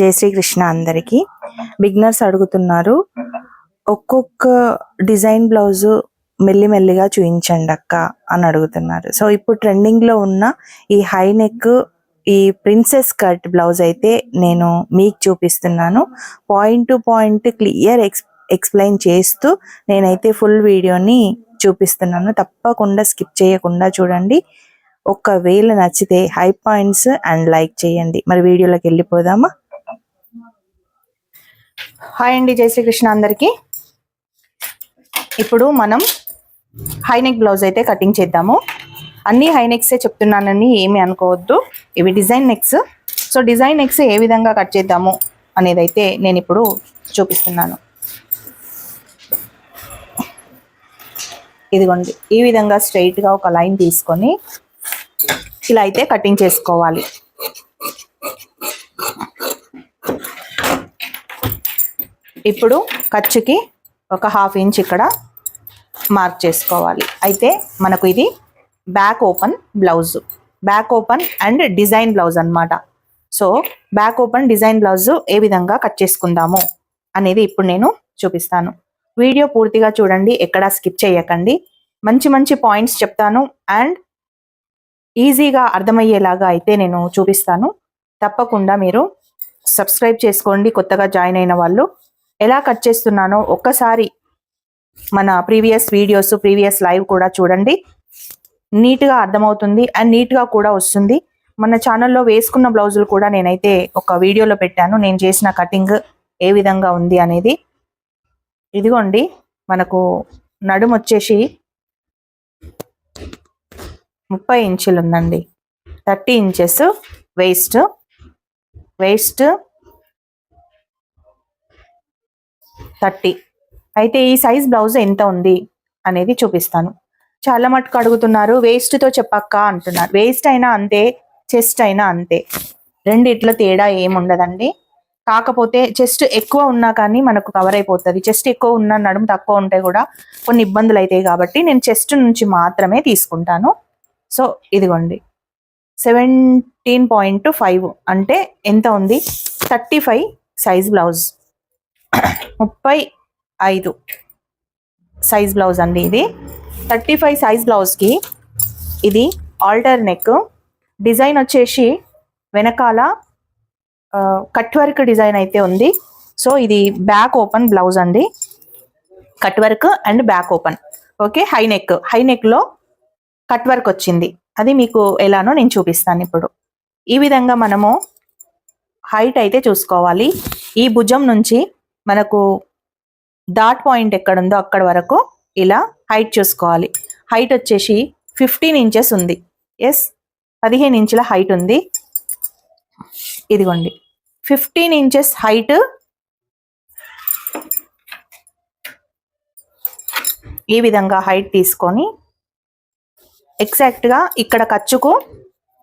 జై శ్రీకృష్ణ అందరికి. బిగినర్స్ అడుగుతున్నారు, ఒక్కొక్క డిజైన్ బ్లౌజ్ మెల్లిమెల్లిగా చూపించండి అక్క అని అడుగుతున్నారు. సో ఇప్పుడు ట్రెండింగ్ లో ఉన్న ఈ హై నెక్, ఈ ప్రిన్సెస్ కట్ బ్లౌజ్ అయితే నేను మీకు చూపిస్తున్నాను. Point to point clear explain చేస్తూ నేనైతే ఫుల్ వీడియోని చూపిస్తున్నాను. తప్పకుండా స్కిప్ చేయకుండా చూడండి. ఒకవేళ నచ్చితే హై పాయింట్స్ అండ్ లైక్ చేయండి. మరి వీడియోలోకి వెళ్ళిపోదామా? హాయ్ అండి, జై శ్రీకృష్ణ అందరికి. ఇప్పుడు మనం హై నెక్ బ్లౌజ్ అయితే కటింగ్ చేద్దాము. అన్ని హై నెక్సే చెప్తున్నానని ఏమి అనుకోవద్దు, ఇవి design necks. So design necks ఏ విధంగా కట్ చేద్దాము అనేది అయితే నేను ఇప్పుడు చూపిస్తున్నాను. ఇదిగోండి, ఈ విధంగా స్ట్రైట్గా ఒక లైన్ తీసుకొని ఇలా అయితే కటింగ్ చేసుకోవాలి. ఇప్పుడు ఖర్చుకి ఒక 1/2 ఇంచ్ ఇక్కడ మార్క్ చేసుకోవాలి. అయితే మనకు ఇది back open blouse, back open and design blouse అన్నమాట. So back open design blouse ఏ విధంగా కట్ చేసుకుందాము అనేది ఇప్పుడు నేను చూపిస్తాను. వీడియో పూర్తిగా చూడండి, ఎక్కడా స్కిప్ చేయకండి. మంచి మంచి పాయింట్స్ చెప్తాను అండ్ ఈజీగా అర్థమయ్యేలాగా అయితే నేను చూపిస్తాను. తప్పకుండా మీరు సబ్స్క్రైబ్ చేసుకోండి. కొత్తగా జాయిన్ అయిన వాళ్ళు ఎలా కట్ చేస్తున్నానో ఒక్కసారి మన ప్రీవియస్ వీడియోస్, ప్రీవియస్ లైవ్ కూడా చూడండి. నీట్గా అర్థమవుతుంది అండ్ నీట్గా కూడా వస్తుంది. మన ఛానల్లో వేసుకున్న బ్లౌజులు కూడా నేనైతే ఒక వీడియోలో పెట్టాను, నేను చేసిన కటింగ్ ఏ విధంగా ఉంది అనేది. ఇదిగోండి, మనకు నడుము వచ్చేసి 30 ఇంచులు ఉందండి. 30 ఇంచెస్ వేస్ట్ 30. అయితే ఈ సైజ్ బ్లౌజ్ ఎంత ఉంది అనేది చూపిస్తాను. చాలా మటుకు అడుగుతున్నారు, వేస్ట్తో చెప్పక్క అంటున్నారు. వేస్ట్ అయినా అంతే, చెస్ట్ అయినా అంతే, రెండిట్లో తేడా ఏముండదండి. కాకపోతే చెస్ట్ ఎక్కువ ఉన్నా కానీ మనకు కవర్ అయిపోతుంది. చెస్ట్ ఎక్కువ ఉన్నా, నడుము తక్కువ ఉంటే కూడా కొన్ని ఇబ్బందులు అవుతాయి. కాబట్టి నేను చెస్ట్ నుంచి మాత్రమే తీసుకుంటాను. సో ఇదిగోండి, 17.5 అంటే ఎంత ఉంది? 35 సైజ్ బ్లౌజ్, 35 సైజ్ బ్లౌజ్ అండి ఇది. 35 సైజ్ బ్లౌజ్కి ఇది ఆల్టర్ నెక్. డిజైన్ వచ్చేసి వెనకాల కట్ వర్క్ డిజైన్ అయితే ఉంది. సో ఇది బ్యాక్ ఓపెన్ బ్లౌజ్ అండి, cut work and back open. Okay, high నెక్లో కట్ వర్క్ వచ్చింది. అది మీకు ఎలానో నేను చూపిస్తాను ఇప్పుడు. ఈ విధంగా మనము హైట్ అయితే చూసుకోవాలి. ఈ భుజం నుంచి మనకు డాట్ పాయింట్ ఎక్కడుందో అక్కడ వరకు ఇలా హైట్ చూసుకోవాలి. హైట్ వచ్చేసి 15 ఇంచెస్ ఉంది. ఎస్, 15 ఇంచుల హైట్ ఉంది. ఇదిగోండి, 15 ఇంచెస్ హైట్. ఈ విధంగా హైట్ తీసుకొని ఎగ్జాక్ట్గా ఇక్కడ ఖర్చుకు,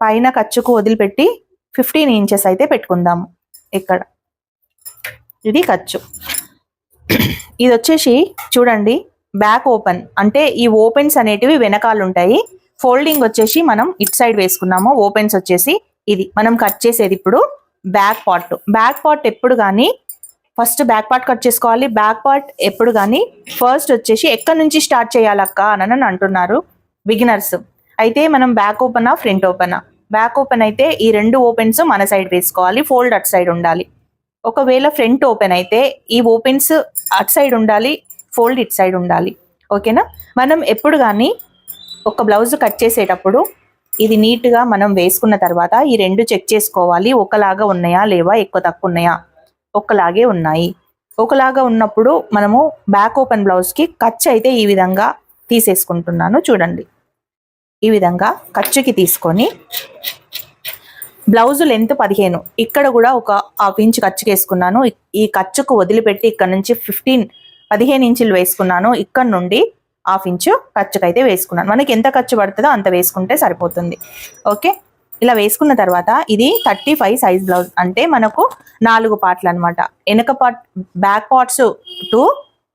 పైన ఖర్చుకు వదిలిపెట్టి 15 ఇంచెస్ అయితే పెట్టుకుందాము. ఇక్కడ ఇది ఖర్చు. ఇది వచ్చేసి చూడండి, బ్యాక్ ఓపెన్ అంటే ఈ ఓపెన్స్ అనేటివి వెనకాల ఉంటాయి. ఫోల్డింగ్ వచ్చేసి మనం ఇట్ సైడ్ వేసుకున్నాము. ఓపెన్స్ వచ్చేసి ఇది మనం కట్ చేసేది ఇప్పుడు బ్యాక్ పార్ట్. బ్యాక్ పార్ట్ ఎప్పుడు కానీ ఫస్ట్ బ్యాక్ పార్ట్ కట్ చేసుకోవాలి. బ్యాక్ పార్ట్ ఎప్పుడు కానీ ఫస్ట్ వచ్చేసి ఎక్కడి నుంచి స్టార్ట్ చేయాలక్క అని అంటున్నారు బిగినర్స్. అయితే మనం బ్యాక్ ఓపెనా ఫ్రంట్ ఓపెనా? బ్యాక్ ఓపెన్ అయితే ఈ 2 ఓపెన్స్ మన సైడ్ వేసుకోవాలి, ఫోల్డ్ అటు సైడ్ ఉండాలి. ఒకవేళ ఫ్రంట్ ఓపెన్ అయితే ఈ ఓపెన్స్ అటు సైడ్ ఉండాలి, ఫోల్డ్ ఇటు సైడ్ ఉండాలి. ఓకేనా? మనం ఎప్పుడు కానీ ఒక బ్లౌజ్ కట్ చేసేటప్పుడు ఇది నీట్గా మనం వేసుకున్న తర్వాత ఈ 2 చెక్ చేసుకోవాలి. ఒకలాగా ఉన్నాయా లేవా, ఎక్కువ తక్కువ ఉన్నాయా? ఒకలాగే ఉన్నాయి. ఒకలాగా ఉన్నప్పుడు మనము బ్యాక్ ఓపెన్ బ్లౌజ్కి ఖర్చు అయితే ఈ విధంగా తీసేసుకుంటున్నాను. చూడండి, ఈ విధంగా ఖర్చుకి తీసుకొని బ్లౌజ్ లెంత్ 15, ఇక్కడ కూడా ఒక 1/2 ఇంచ్ ఖర్చుకి వేసుకున్నాను. ఈ ఖర్చుకు వదిలిపెట్టి ఇక్కడ నుంచి 15 ఇంచులు వేసుకున్నాను. ఇక్కడ నుండి 1/2 ఇంచు ఖర్చుకైతే వేసుకున్నాను. మనకి ఎంత ఖర్చు పడుతుందో అంత వేసుకుంటే సరిపోతుంది. ఓకే, ఇలా వేసుకున్న తర్వాత ఇది 35 సైజ్ బ్లౌజ్ అంటే మనకు 4 పార్ట్లు అనమాట. వెనక part, back parts 2,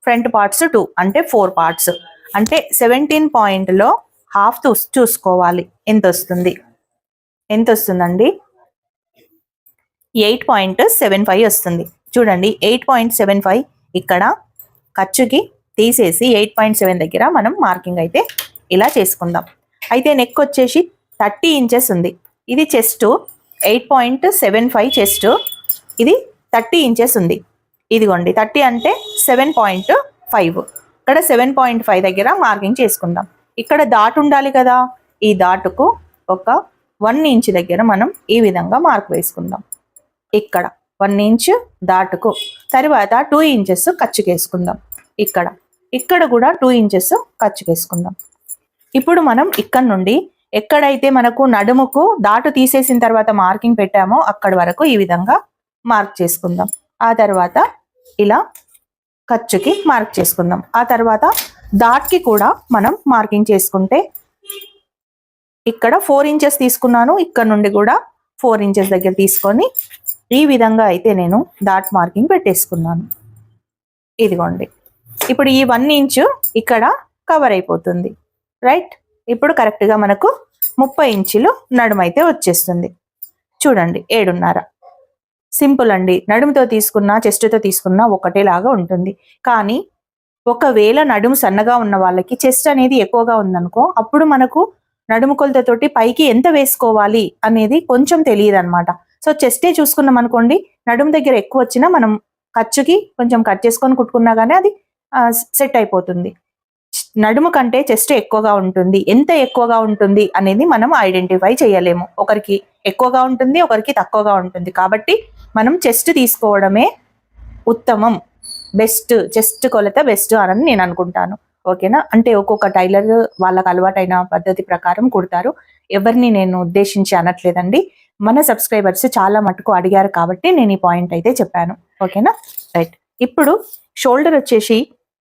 front parts 2 అంటే 4 పార్ట్స్. అంటే 17 పాయింట్లో హాఫ్ చూసుకోవాలి ఎంత వస్తుందండి. 8.75 వస్తుంది. చూడండి 8.75 ఇక్కడ ఖర్చుకి తీసేసి 8.7 దగ్గర మనం మార్కింగ్ అయితే ఇలా చేసుకుందాం. అయితే నెక్ వచ్చేసి 30 ఇంచెస్ ఉంది. ఇది చెస్ట్ 8.75 చెస్ట్, ఇది 30 ఇంచెస్ ఉంది. ఇదిగోండి 30 అంటే 7.5, ఇక్కడ 7.5 దగ్గర మార్కింగ్ చేసుకుందాం. ఇక్కడ డాట్ ఉండాలి కదా, ఈ డాట్కు ఒక 1 ఇంచ్ దగ్గర మనం ఈ విధంగా మార్క్ వేసుకుందాం. ఇక్కడ 1 ఇంచ్ డాట్కు, తర్వాత 2 ఇంచెస్ ఖర్చుకేసుకుందాం. ఇక్కడ కూడా 2 ఇంచెస్ ఖర్చుకేసుకుందాం. ఇప్పుడు మనం ఇక్కడ నుండి ఎక్కడైతే మనకు నడుముకు దాటు తీసేసిన తర్వాత మార్కింగ్ పెట్టామో అక్కడి వరకు ఈ విధంగా మార్క్ చేసుకుందాం. ఆ తర్వాత ఇలా ఖర్చుకి మార్క్ చేసుకుందాం. ఆ తర్వాత డాట్కి కూడా మనం మార్కింగ్ చేసుకుంటే ఇక్కడ 4 ఇంచెస్ తీసుకున్నాను, ఇక్కడ నుండి కూడా 4 ఇంచెస్ దగ్గర తీసుకొని ఈ విధంగా అయితే నేను డాట్ మార్కింగ్ పెట్టేసుకున్నాను. ఇదిగోండి ఇప్పుడు ఈ 1 ఇంచు ఇక్కడ కవర్ అయిపోతుంది. రైట్, ఇప్పుడు కరెక్ట్గా మనకు 30 ఇంచులు నడుము అయితే వచ్చేస్తుంది. చూడండి 7.5. సింపుల్ అండి. నడుముతో తీసుకున్నా చెస్ట్తో తీసుకున్నా ఒకటేలాగా ఉంటుంది. కానీ ఒకవేళ నడుము సన్నగా ఉన్న వాళ్ళకి చెస్ట్ అనేది ఎక్కువగా ఉందనుకో, అప్పుడు మనకు నడుము కొలతతోటి పైకి ఎంత వేసుకోవాలి అనేది కొంచెం తెలియదు అనమాట. సో చెస్టే చూసుకున్నాం అనుకోండి, నడుము దగ్గర ఎక్కువ వచ్చినా మనం ఖర్చుకి కొంచెం కట్ చేసుకొని కుట్టుకున్నా కానీ అది సెట్ అయిపోతుంది. నడుము కంటే చెస్ట్ ఎక్కువగా ఉంటుంది. ఎంత ఎక్కువగా ఉంటుంది అనేది మనం ఐడెంటిఫై చేయలేము. ఒకరికి ఎక్కువగా ఉంటుంది, ఒకరికి తక్కువగా ఉంటుంది. కాబట్టి మనం చెస్ట్ తీసుకోవడమే ఉత్తమం, బెస్ట్. చెస్ట్ కొలత బెస్ట్ అని నేను అనుకుంటాను. ఓకేనా? అంటే ఒక్కొక్క టైలర్ వాళ్ళకి అలవాటైన పద్ధతి ప్రకారం కుడతారు. ఎవరిని నేను ఉద్దేశించి అనట్లేదండి. మన సబ్స్క్రైబర్స్ చాలా మటుకు అడిగారు కాబట్టి నేను ఈ పాయింట్ అయితే చెప్పాను. ఓకేనా? రైట్. ఇప్పుడు షోల్డర్ వచ్చేసి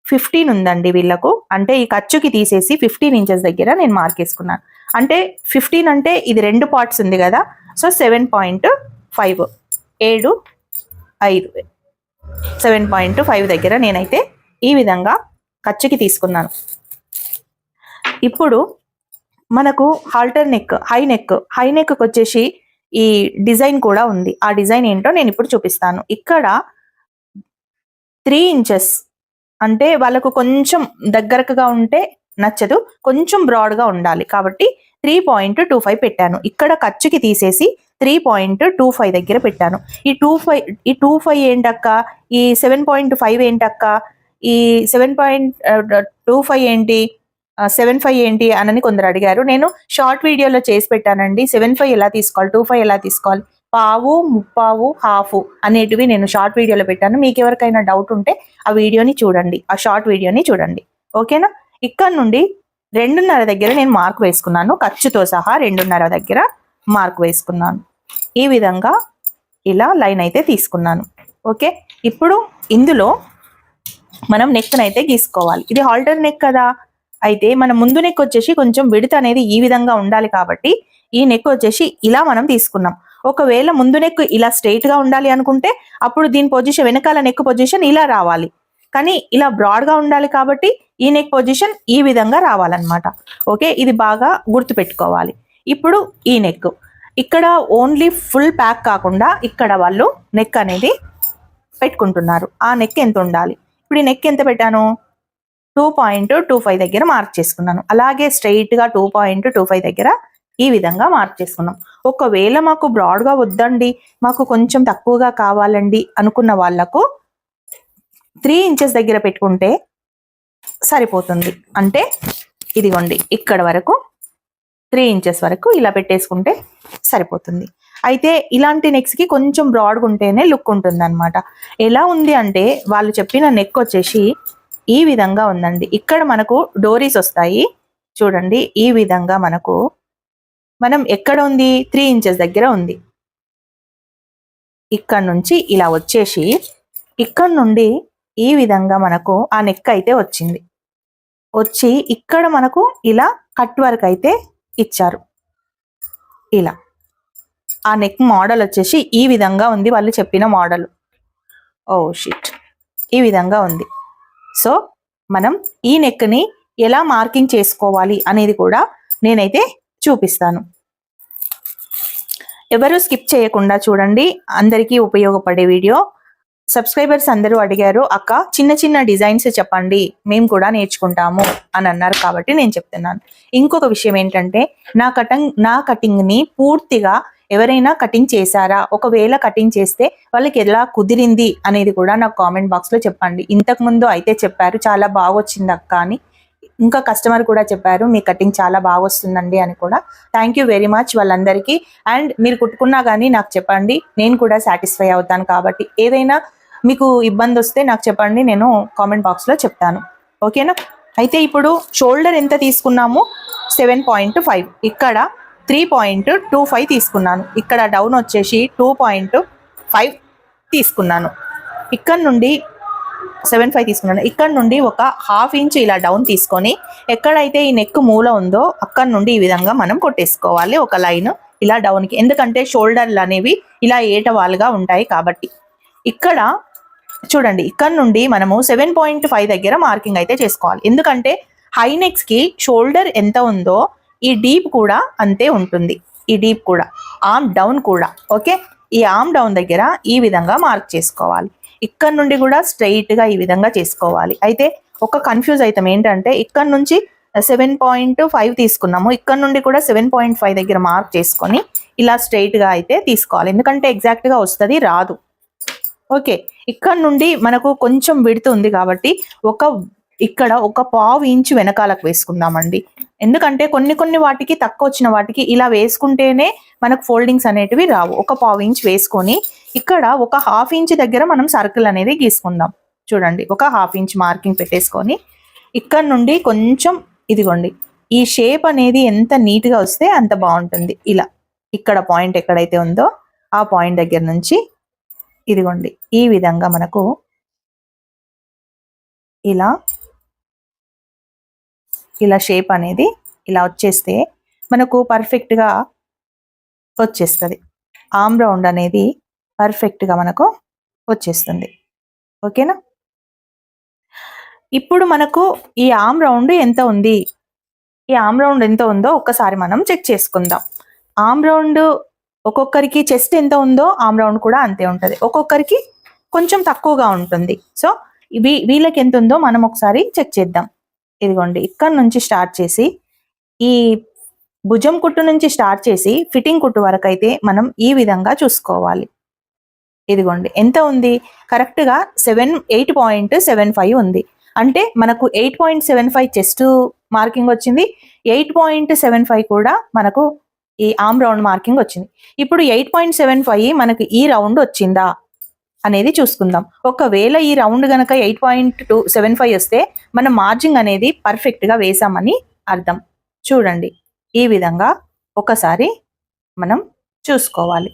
15 ఉందండి వీళ్ళకు. అంటే ఈ ఖర్చుకి తీసేసి 15 ఇంచెస్ దగ్గర నేను మార్క్ వేసుకున్నాను. అంటే 15 అంటే ఇది 2 పార్ట్స్ ఉంది కదా, సో 7.5 7.5 దగ్గర నేనైతే ఈ విధంగా ఖర్చుకి తీసుకున్నాను. ఇప్పుడు మనకు హాల్టర్ నెక్, హై నెక్ వచ్చేసి ఈ డిజైన్ కూడా ఉంది. ఆ డిజైన్ ఏంటో నేను ఇప్పుడు చూపిస్తాను. ఇక్కడ 3 ఇంచెస్ అంటే వాళ్ళకు కొంచెం దగ్గరగా ఉంటే నచ్చదు, కొంచెం బ్రాడ్గా ఉండాలి కాబట్టి 3.25 పెట్టాను. ఇక్కడ ఖర్చుకి తీసేసి 3.25 దగ్గర పెట్టాను. ఈ 25 ఏంటక్క, ఈ 7.5 ఏంటక్క, ఈ 7.25 ఏంటి, 75 ఏంటి అని కొందరు అడిగారు. నేను షార్ట్ వీడియోలో చేసి పెట్టానండి. 75 ఎలా తీసుకోవాలి, 25 ఎలా తీసుకోవాలి, పావు, ముప్పావు, హాఫ్ అనేటివి నేను షార్ట్ వీడియోలో పెట్టాను. మీకు ఎవరికైనా డౌట్ ఉంటే ఆ వీడియోని చూడండి, ఆ షార్ట్ వీడియోని చూడండి. ఓకేనా? ఇక్కడ నుండి 2.5 దగ్గర నేను మార్క్ వేసుకున్నాను. ఖర్చుతో సహా 2.5 దగ్గర మార్క్ వేసుకున్నాను. ఈ విధంగా ఇలా లైన్ అయితే తీసుకున్నాను. ఓకే, ఇప్పుడు ఇందులో మనం నెక్ అయితే గీసుకోవాలి. ఇది హాల్టర్ నెక్ కదా, అయితే మన ముందు నెక్ వచ్చేసి కొంచెం విడత అనేది ఈ విధంగా ఉండాలి కాబట్టి ఈ నెక్ వచ్చేసి ఇలా మనం తీసుకున్నాం. ఒకవేళ ముందు నెక్ ఇలా స్ట్రైట్ గా ఉండాలి అనుకుంటే అప్పుడు దీని పొజిషన్, వెనకాల నెక్ పొజిషన్ ఇలా రావాలి. కానీ ఇలా బ్రాడ్ గా ఉండాలి కాబట్టి ఈ నెక్ పొజిషన్ ఈ విధంగా రావాలన్నమాట. ఓకే, ఇది బాగా గుర్తు పెట్టుకోవాలి. ఇప్పుడు ఈ నెక్ ఇక్కడ ఓన్లీ ఫుల్ ప్యాక్ కాకుండా ఇక్కడ వాళ్ళు నెక్ అనేది పెట్టుకుంటున్నారు. ఆ నెక్ ఎంత ఉండాలి? ఇప్పుడు ఈ నెక్ ఎంత పెట్టాను? 2.25 దగ్గర మార్క్ చేసుకున్నాను. అలాగే స్ట్రైట్ గా 2.25 దగ్గర ఈ విధంగా మార్క్ చేసుకున్నాం. ఒకవేళ మాకు బ్రాడ్గా వద్దండి, మాకు కొంచెం తక్కువగా కావాలండి అనుకున్న వాళ్ళకు 3 ఇంచెస్ దగ్గర పెట్టుకుంటే సరిపోతుంది. అంటే ఇదిగోండి ఇక్కడ వరకు 3 ఇంచెస్ వరకు ఇలా పెట్టేసుకుంటే సరిపోతుంది. అయితే ఇలాంటి నెక్స్కి కొంచెం బ్రాడ్గా ఉంటేనే లుక్ ఉంటుంది అనమాట. ఎలా ఉంది అంటే వాళ్ళు చెప్పిన నెక్ వచ్చేసి ఈ విధంగా ఉందండి. ఇక్కడ మనకు డోరీస్ వస్తాయి చూడండి. ఈ విధంగా మనం ఎక్కడ ఉంది? 3 ఇంచెస్ దగ్గర ఉంది. ఇక్కడ నుంచి ఇలా వచ్చేసి ఇక్కడ నుండి ఈ విధంగా మనకు ఆ నెక్ అయితే వచ్చింది. వచ్చి ఇక్కడ మనకు ఇలా కట్ వర్క్ అయితే ఇచ్చారు. ఇలా ఆ నెక్ మోడల్ వచ్చేసి ఈ విధంగా ఉంది. వాళ్ళు చెప్పిన మోడల్ ఈ విధంగా ఉంది. సో మనం ఈ నెక్ని ఎలా మార్కింగ్ చేసుకోవాలి అనేది కూడా నేనైతే చూపిస్తాను. ఎవరు స్కిప్ చేయకుండా చూడండి, అందరికీ ఉపయోగపడే వీడియో. సబ్స్క్రైబర్స్ అందరూ అడిగారు, అక్క చిన్న చిన్న డిజైన్స్ చెప్పండి, మేము కూడా నేర్చుకుంటాము అని అన్నారు, కాబట్టి నేను చెప్తున్నాను. ఇంకొక విషయం ఏంటంటే, నా కటింగ్ని పూర్తిగా ఎవరైనా కటింగ్ చేశారా, ఒకవేళ కటింగ్ చేస్తే వాళ్ళకి ఎలా కుదిరింది అనేది కూడా నాకు కామెంట్ బాక్స్లో చెప్పండి. ఇంతకుముందు అయితే చెప్పారు చాలా బాగా వచ్చింది అక్క అని, ఇంకా కస్టమర్ కూడా చెప్పారు మీ కటింగ్ చాలా బాగా వస్తుందండి అని కూడా. థ్యాంక్ యూ వెరీ మచ్ వాళ్ళందరికీ. అండ్ మీరు కుట్టుకున్నా కానీ నాకు చెప్పండి, నేను కూడా సాటిస్ఫై అవుతాను. కాబట్టి ఏదైనా మీకు ఇబ్బంది వస్తే నాకు చెప్పండి, నేను కామెంట్ బాక్స్లో చెప్తాను. ఓకేనా? అయితే ఇప్పుడు షోల్డర్ ఎంత తీసుకున్నాము? 7.5. ఇక్కడ 3.25 తీసుకున్నాను. ఇక్కడ డౌన్ వచ్చేసి 2.5 తీసుకున్నాను. ఇక్కడ నుండి 7.5 తీసుకున్నాను. ఇక్కడ నుండి ఒక 1/2 ఇంచ్ ఇలా డౌన్ తీసుకొని ఎక్కడైతే ఈ నెక్ మూల ఉందో అక్కడ నుండి ఈ విధంగా మనం కొట్టేసుకోవాలి ఒక లైన్ ఇలా డౌన్కి. ఎందుకంటే షోల్డర్లు అనేవి ఇలా ఏటవాలుగా ఉంటాయి కాబట్టి. ఇక్కడ చూడండి, ఇక్కడ నుండి మనము 7.5 దగ్గర మార్కింగ్ అయితే చేసుకోవాలి. ఎందుకంటే హై నెక్స్కి షోల్డర్ ఎంత ఉందో ఈ డీప్ కూడా అంతే ఉంటుంది. ఈ డీప్ కూడా, ఆర్మ్ డౌన్ కూడా. ఓకే, ఈ ఆర్మ్ డౌన్ దగ్గర ఈ విధంగా మార్క్ చేసుకోవాలి. ఇక్కడ నుండి కూడా స్ట్రైట్గా ఈ విధంగా చేసుకోవాలి. అయితే ఒక కన్ఫ్యూజ్ అవుతాం ఏంటంటే, ఇక్కడ నుంచి 7.5 తీసుకున్నాము, ఇక్కడ నుండి కూడా 7.5 దగ్గర మార్క్ చేసుకొని ఇలా స్ట్రైట్గా అయితే తీసుకోవాలి. ఎందుకంటే ఎగ్జాక్ట్గా వస్తుంది, రాదు. ఓకే, ఇక్కడ నుండి మనకు కొంచెం విడుతు ఉంది కాబట్టి ఇక్కడ ఒక 1/2 ఇంచ్ వెనకాలకు వేసుకుందామండి. ఎందుకంటే కొన్ని వాటికి తక్కువ వచ్చిన వాటికి ఇలా వేసుకుంటేనే మనకు ఫోల్డింగ్స్ అనేటివి రావు. ఒక 1/2 ఇంచ్ వేసుకొని ఇక్కడ ఒక 1/2 ఇంచ్ దగ్గర మనం సర్కిల్ అనేది గీసుకుందాం. చూడండి, ఒక 1/2 ఇంచ్ మార్కింగ్ పెట్టేసుకొని ఇక్కడ నుండి కొంచెం ఇదిగోండి, ఈ షేప్ అనేది ఎంత నీట్గా వస్తే అంత బాగుంటుంది. ఇలా ఇక్కడ పాయింట్ ఎక్కడైతే ఉందో ఆ పాయింట్ దగ్గర నుంచి ఇదిగోండి ఈ విధంగా మనకు ఇలా షేప్ అనేది ఇలా వచ్చేస్తే మనకు పర్ఫెక్ట్గా వచ్చేస్తుంది. ఆర్మ్ రౌండ్ అనేది పర్ఫెక్ట్గా మనకు వచ్చేస్తుంది. ఓకేనా? ఇప్పుడు మనకు ఈ ఆర్మ్ రౌండ్ ఎంత ఉంది, ఈ ఆర్మ్ రౌండ్ ఎంత ఉందో ఒక్కసారి మనం చెక్ చేసుకుందాం. ఆర్మ్ రౌండ్ ఒక్కొక్కరికి చెస్ట్ ఎంత ఉందో ఆర్మ్ రౌండ్ కూడా అంతే ఉంటుంది, ఒక్కొక్కరికి కొంచెం తక్కువగా ఉంటుంది. సో వీళ్ళకి ఎంత ఉందో మనం ఒకసారి చెక్ చేద్దాం. ఇదిగోండి, ఇక్కడ నుంచి స్టార్ట్ చేసి ఈ భుజం కుట్టు నుంచి స్టార్ట్ చేసి ఫిట్టింగ్ కుట్టు వరకు అయితే మనం ఈ విధంగా చూసుకోవాలి. ఇదిగోండి ఎంత ఉంది, కరెక్ట్గా 8.75 ఉంది. అంటే మనకు 8.75 చెస్ట్ మార్కింగ్ వచ్చింది, 8.75 కూడా మనకు ఈ ఆర్మ్ రౌండ్ మార్కింగ్ వచ్చింది. ఇప్పుడు 8.75 మనకు ఈ రౌండ్ వచ్చిందా అనేది చూసుకుందాం. ఒకవేళ ఈ రౌండ్ గనక 8.75 వస్తే మన మార్జింగ్ అనేది పర్ఫెక్ట్గా వేసామని అర్థం. చూడండి, ఈ విధంగా ఒకసారి మనం చూసుకోవాలి.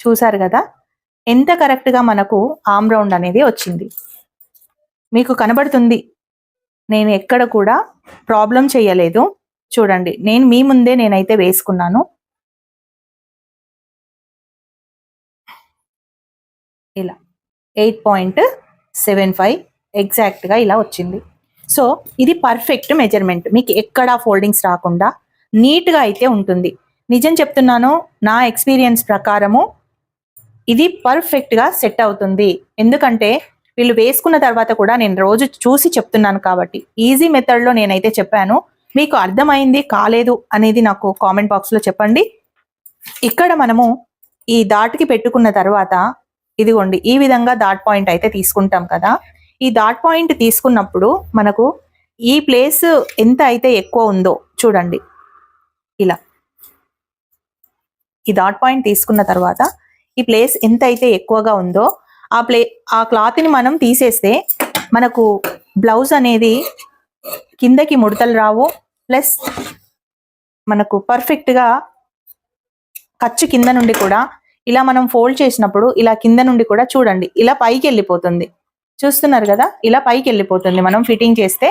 చూసారు కదా ఎంత కరెక్ట్గా మనకు ఆర్మ్ రౌండ్ అనేది వచ్చింది. మీకు కనబడుతుంది, నేను ఎక్కడ కూడా ప్రాబ్లం చేయలేదు. చూడండి, నేను మీ ముందే నేనైతే వేసుకున్నాను. ఇలా 8.75 ఎగ్జాక్ట్గా ఇలా వచ్చింది. సో ఇది పర్ఫెక్ట్ మెజర్మెంట్, మీకు ఎక్కడ ఫోల్డింగ్స్ రాకుండా నీట్గా అయితే ఉంటుంది. నిజం చెప్తున్నాను, నా ఎక్స్పీరియన్స్ ప్రకారము ఇది పర్ఫెక్ట్గా సెట్ అవుతుంది. ఎందుకంటే వీళ్ళు వేసుకున్న తర్వాత కూడా నేను రోజు చూసి చెప్తున్నాను కాబట్టి ఈజీ మెథడ్లో నేనైతే చెప్పాను. మీకు అర్థమైంది కాలేదు అనేది నాకు కామెంట్ బాక్స్లో చెప్పండి. ఇక్కడ మనము ఈ డాట్కి పెట్టుకున్న తర్వాత ఇదిగోండి ఈ విధంగా డాట్ పాయింట్ అయితే తీసుకుంటాం కదా. ఈ డాట్ పాయింట్ తీసుకున్నప్పుడు మనకు ఈ ప్లేస్ ఎంత అయితే ఎక్కువ ఉందో చూడండి, ఇలా ఈ డాట్ పాయింట్ తీసుకున్న తర్వాత ఈ ప్లేస్ ఎంత అయితే ఎక్కువగా ఉందో ఆ క్లాత్ని మనం తీసేస్తే మనకు బ్లౌజ్ అనేది కిందకి ముడతలు రావు, ప్లస్ మనకు పర్ఫెక్ట్గా ఖర్చు కింద నుండి కూడా ఇలా మనం ఫోల్డ్ చేసినప్పుడు ఇలా కింద నుండి కూడా చూడండి ఇలా పైకి వెళ్ళిపోతుంది. చూస్తున్నారు కదా, ఇలా పైకి వెళ్ళిపోతుంది. మనం ఫిట్టింగ్ చేస్తే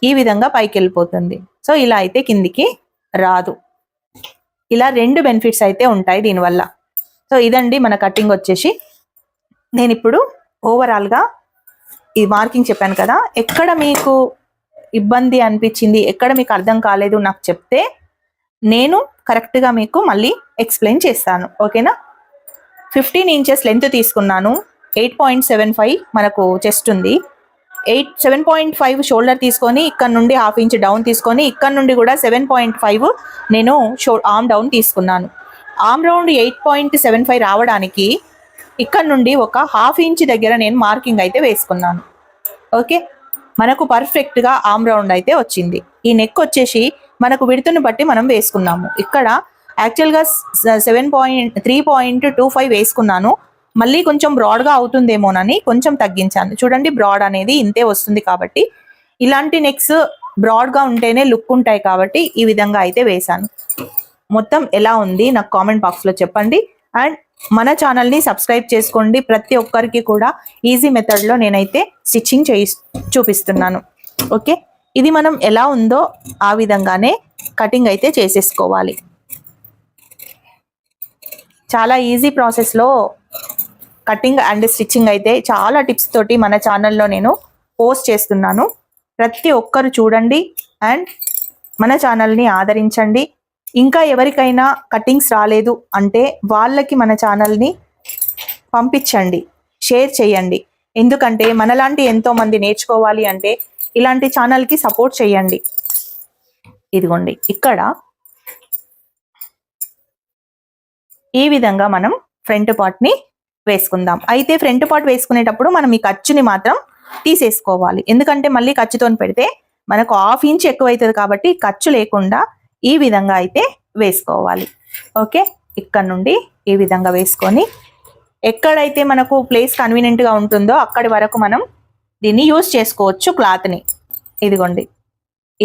ఈ విధంగా పైకి వెళ్ళిపోతుంది. సో ఇలా అయితే కిందికి రాదు. ఇలా 2 బెనిఫిట్స్ అయితే ఉంటాయి దీనివల్ల. సో ఇదండి మన కటింగ్ వచ్చేసి. నేను ఇప్పుడు ఓవరాల్గా ఈ మార్కింగ్ చెప్పాను కదా, ఎక్కడ మీకు ఇబ్బంది అనిపించింది, ఎక్కడ మీకు అర్థం కాలేదు నాకు చెప్తే నేను కరెక్ట్గా మీకు మళ్ళీ ఎక్స్ప్లెయిన్ చేస్తాను, ఓకేనా. 15 ఇంచెస్ లెంత్ తీసుకున్నాను. 8.75 మనకు చెస్ట్ ఉంది. 7.5 షోల్డర్ తీసుకొని ఇక్కడ నుండి హాఫ్ ఇంచ్ డౌన్ తీసుకొని ఇక్కడ నుండి కూడా 7.5 నేను ఆర్మ్ డౌన్ తీసుకున్నాను. ఆర్మ్ రౌండ్ 8.75 రావడానికి ఇక్కడ నుండి ఒక హాఫ్ ఇంచ్ దగ్గర నేను మార్కింగ్ అయితే వేసుకున్నాను. ఓకే, మనకు పర్ఫెక్ట్గా ఆర్మ్ రౌండ్ అయితే వచ్చింది. ఈ నెక్ వచ్చేసి మనకు విడుతుని బట్టి మనం వేసుకున్నాము. ఇక్కడ యాక్చువల్గా 3.25 వేసుకున్నాను. మళ్ళీ కొంచెం బ్రాడ్గా అవుతుందేమోనని కొంచెం తగ్గించాను. చూడండి, బ్రాడ్ అనేది ఇంతే వస్తుంది కాబట్టి ఇలాంటి నెక్స్ బ్రాడ్గా ఉంటేనే లుక్ ఉంటాయి కాబట్టి ఈ విధంగా అయితే వేశాను. మొత్తం ఎలా ఉంది నాకు కామెంట్ బాక్స్లో చెప్పండి. అండ్ మన ఛానల్ని సబ్స్క్రైబ్ చేసుకోండి. ప్రతి ఒక్కరికి కూడా ఈజీ మెథడ్లో నేనైతే స్టిచ్చింగ్ చూపిస్తున్నాను. ఓకే, ఇది మనం ఎలా ఉందో ఆ విధంగానే కటింగ్ అయితే చేసేసుకోవాలి. చాలా ఈజీ ప్రాసెస్లో కటింగ్ అండ్ స్టిచ్చింగ్ అయితే చాలా టిప్స్ తోటి మన ఛానల్లో నేను పోస్ట్ చేస్తున్నాను. ప్రతి ఒక్కరు చూడండి అండ్ మన ఛానల్ని ఆదరించండి. ఇంకా ఎవరికైనా కటింగ్స్ రాలేదు అంటే వాళ్ళకి మన ఛానల్ని పంపించండి, షేర్ చేయండి. ఎందుకంటే మనలాంటి ఎంతోమంది నేర్చుకోవాలి అంటే ఇలాంటి ఛానల్కి సపోర్ట్ చేయండి. ఇదిగోండి, ఇక్కడ ఈ విధంగా మనం ఫ్రంట్ పార్ట్ని వేసుకుందాం. అయితే ఫ్రంట్ పార్ట్ వేసుకునేటప్పుడు మనం ఈ ఖర్చుని మాత్రం తీసేసుకోవాలి. ఎందుకంటే మళ్ళీ ఖర్చుతో పెడితే మనకు హాఫ్ ఇంచ్ ఎక్కువ అవుతుంది కాబట్టి ఖర్చు లేకుండా ఈ విధంగా అయితే వేసుకోవాలి. ఓకే, ఇక్కడ నుండి ఈ విధంగా వేసుకొని ఎక్కడైతే మనకు ప్లేస్ కన్వీనియంట్గా ఉంటుందో అక్కడి వరకు మనం దీన్ని యూజ్ చేసుకోవచ్చు క్లాత్ని. ఇదిగోండి,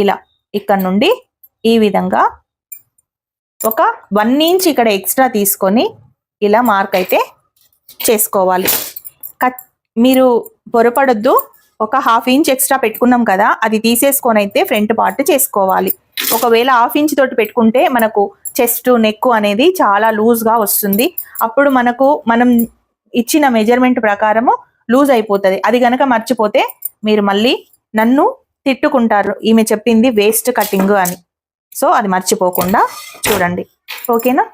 ఇలా ఇక్కడ నుండి ఈ విధంగా ఒక 1 ఇంచ్ ఇక్కడ ఎక్స్ట్రా తీసుకొని ఇలా మార్క్ అయితే చేసుకోవాలి. మీరు పొరపడొద్దు, ఒక హాఫ్ ఇంచ్ ఎక్స్ట్రా పెట్టుకున్నాం కదా, అది తీసేసుకొని అయితే ఫ్రంట్ పార్ట్ చేసుకోవాలి. ఒకవేళ హాఫ్ ఇంచ్ తోటి పెట్టుకుంటే మనకు చెస్ట్ నెక్ అనేది చాలా లూజ్గా వస్తుంది. అప్పుడు మనం ఇచ్చిన మెజర్మెంట్ ప్రకారము లూజ్ అయిపోతుంది. అది కనుక మర్చిపోతే మీరు మళ్ళీ నన్ను తిట్టుకుంటారు, ఈమె చెప్పింది వేస్ట్ కటింగ్ అని. సో అది మర్చిపోకుండా చూడండి, ఓకేనా.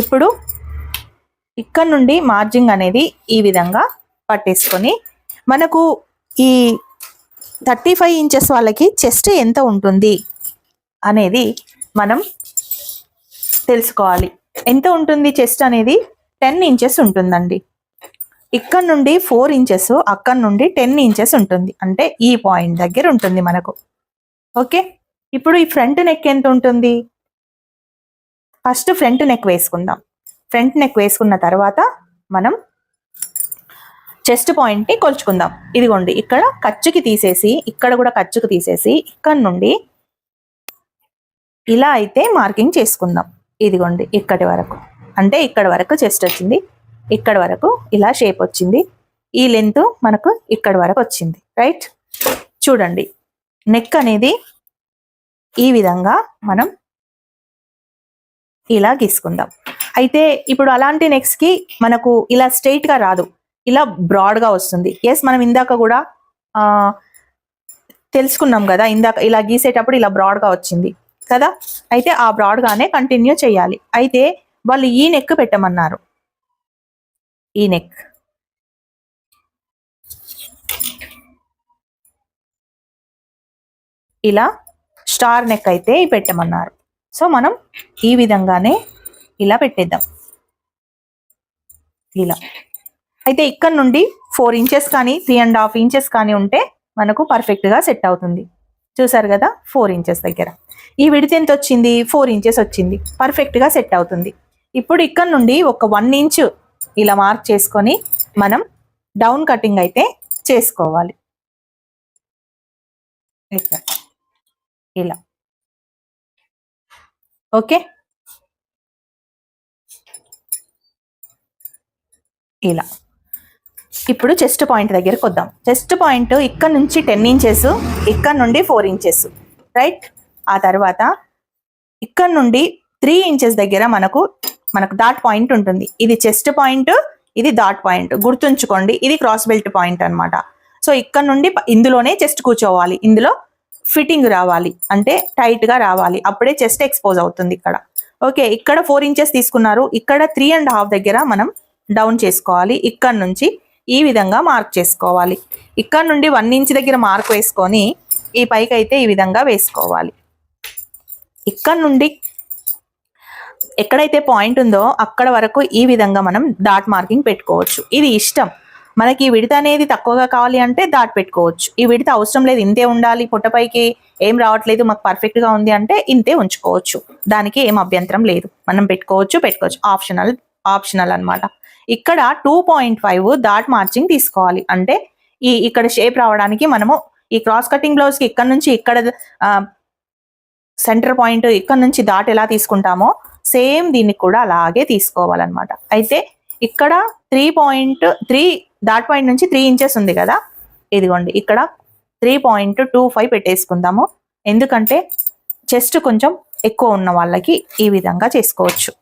ఇప్పుడు ఇక్కడ నుండి మార్జింగ్ అనేది ఈ విధంగా పట్టేసుకొని మనకు ఈ 35 ఇంచెస్ వాళ్ళకి చెస్ట్ ఎంత ఉంటుంది అనేది మనం తెలుసుకోవాలి. ఎంత ఉంటుంది చెస్ట్ అనేది 10 ఇంచెస్ ఉంటుందండి. ఇక్కడ నుండి 4 ఇంచెస్, అక్కడ నుండి 10 ఇంచెస్ ఉంటుంది. అంటే ఈ పాయింట్ దగ్గర ఉంటుంది మనకు. ఓకే, ఇప్పుడు ఈ ఫ్రంట్ నెక్ ఎంత ఉంటుంది? ఫస్ట్ ఫ్రంట్ నెక్ వేసుకుందాం. ఫ్రంట్ నెక్ వేసుకున్న తర్వాత మనం చెస్ట్ పాయింట్ని కొలుచుకుందాం. ఇదిగోండి, ఇక్కడ ఖర్చుకి తీసేసి ఇక్కడ కూడా ఖర్చుకి తీసేసి ఇక్కడ నుండి ఇలా అయితే మార్కింగ్ చేసుకుందాం. ఇదిగోండి, ఇక్కడి వరకు, అంటే ఇక్కడ వరకు చెస్ట్ వచ్చింది, ఇక్కడ వరకు ఇలా షేప్ వచ్చింది, ఈ లెంత్ మనకు ఇక్కడ వరకు వచ్చింది. రైట్, చూడండి, నెక్ అనేది ఈ విధంగా మనం ఇలా గీసుకుందాం. అయితే ఇప్పుడు అలాంటి నెక్స్కి మనకు ఇలా స్ట్రైట్గా రాదు, ఇలా బ్రాడ్గా వస్తుంది. ఎస్, మనం ఇందాక కూడా తెలుసుకున్నాం కదా, ఇందాక ఇలా గీసేటప్పుడు ఇలా బ్రాడ్గా వచ్చింది కదా. అయితే ఆ బ్రాడ్గానే కంటిన్యూ చేయాలి. అయితే వాళ్ళు ఈ నెక్ పెట్టమన్నారు. ఈ నెక్ ఇలా స్టార్ నెక్ అయితే పెట్టమన్నారు. సో మనం ఈ విధంగానే ఇలా పెట్టేద్దాం. ఇలా అయితే ఇక్కడ నుండి 4 ఇంచెస్ కానీ 3.5 ఇంచెస్ కానీ ఉంటే మనకు పర్ఫెక్ట్గా సెట్ అవుతుంది. చూసారు కదా, 4 ఇంచెస్ దగ్గర ఈ విడత ఎంత వచ్చింది? 4 ఇంచెస్ వచ్చింది. పర్ఫెక్ట్గా సెట్ అవుతుంది. ఇప్పుడు ఇక్కడ నుండి ఒక 1 ఇంచ్ ఇలా మార్క్ చేసుకొని మనం డౌన్ కటింగ్ అయితే చేసుకోవాలి. ఇలా ఓకే, ఇలా. ఇప్పుడు చెస్ట్ పాయింట్ దగ్గరకు వద్దాం. చెస్ట్ పాయింట్ ఇక్కడ నుంచి 10 ఇంచెస్, ఇక్కడ నుండి 4 ఇంచెస్, రైట్. ఆ తర్వాత ఇక్కడ నుండి 3 ఇంచెస్ దగ్గర మనకు డాట్ పాయింట్ ఉంటుంది. ఇది చెస్ట్ పాయింట్, ఇది డాట్ పాయింట్. గుర్తుంచుకోండి, ఇది క్రాస్ బెల్ట్ పాయింట్ అనమాట. సో ఇక్కడ నుండి ఇందులోనే చెస్ట్ కూర్చోవాలి. ఇందులో ఫిట్టింగ్ రావాలి, అంటే టైట్గా రావాలి, అప్పుడే చెస్ట్ ఎక్స్పోజ్ అవుతుంది ఇక్కడ. ఓకే, ఇక్కడ 4 ఇంచెస్ తీసుకున్నారు, ఇక్కడ 3.5 దగ్గర మనం డౌన్ చేసుకోవాలి. ఇక్కడ నుంచి ఈ విధంగా మార్క్ చేసుకోవాలి. ఇక్కడ నుండి 1 ఇంచ్ దగ్గర మార్క్ వేసుకొని ఈ పైకి అయితే ఈ విధంగా వేసుకోవాలి. ఇక్కడ నుండి ఎక్కడైతే పాయింట్ ఉందో అక్కడ వరకు ఈ విధంగా మనం డాట్ మార్కింగ్ పెట్టుకోవచ్చు. ఇది ఇష్టం, మనకి ఈ విడత అనేది తక్కువగా కావాలి అంటే డాట్ పెట్టుకోవచ్చు. ఈ విడత అవసరం లేదు, ఇంతే ఉండాలి, పొట్టపైకి ఏం రావట్లేదు, మాకు పర్ఫెక్ట్గా ఉంది అంటే ఇంతే ఉంచుకోవచ్చు, దానికి ఏం అభ్యంతరం లేదు, మనం పెట్టుకోవచ్చు. ఆప్షనల్ అనమాట. ఇక్కడ 2.5 డాట్ మార్చింగ్ తీసుకోవాలి. అంటే ఇక్కడ షేప్ రావడానికి మనము ఈ క్రాస్ కటింగ్ బ్లౌజ్కి ఇక్కడ నుంచి ఇక్కడ సెంటర్ పాయింట్ ఇక్కడ నుంచి డాట్ ఎలా తీసుకుంటామో సేమ్ దీనికి కూడా అలాగే తీసుకోవాలన్నమాట. అయితే ఇక్కడ 3.3 డాట్ పాయింట్ నుంచి 3 ఇంచెస్ ఉంది కదా, ఇదిగోండి ఇక్కడ 3.25 పెట్టేసుకుందాము. ఎందుకంటే చెస్ట్ కొంచెం ఎక్కువ ఉన్న వాళ్ళకి ఈ విధంగా చేసుకోవచ్చు,